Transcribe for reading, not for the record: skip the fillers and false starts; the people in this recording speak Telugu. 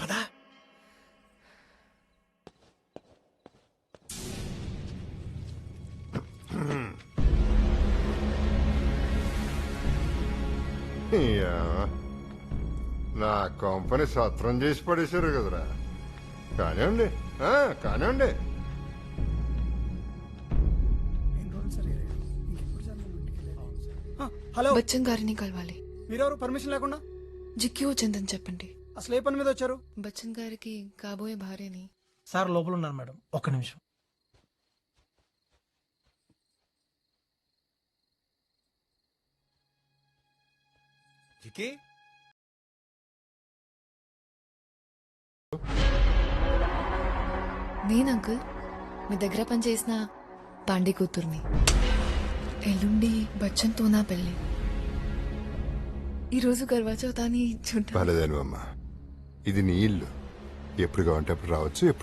పదా. నా కంపెనీ సత్రం చేసి పడేశారు కదరా. కానివ్వండి కానివ్వండి. హలో, బచ్చన్ గారిని కలవాలి. మీరెవరు? పర్మిషన్ లేకుండా జిక్కి వచ్చిందని చెప్పండి. అసలు ఏ పని మీద వచ్చారు? బచ్చన్ గారికి కాబోయే భార్యని. సార్ లోపల ఉన్నారు మేడం, ఒక్క నిమిషం. చికి నేను అంకుల్ మీ దగ్గర పనిచేసిన పాండే కూతుర్ని. ఎల్లుండి బచ్చన్తో నా పెళ్ళి. ఈరోజు గర్వా చౌతాని చూడ్డా. పర్లేదని అమ్మా, ఇది నీ ఇల్లు. ఎప్పుడు కావంటే అప్పుడు రావచ్చు, ఎప్పుడు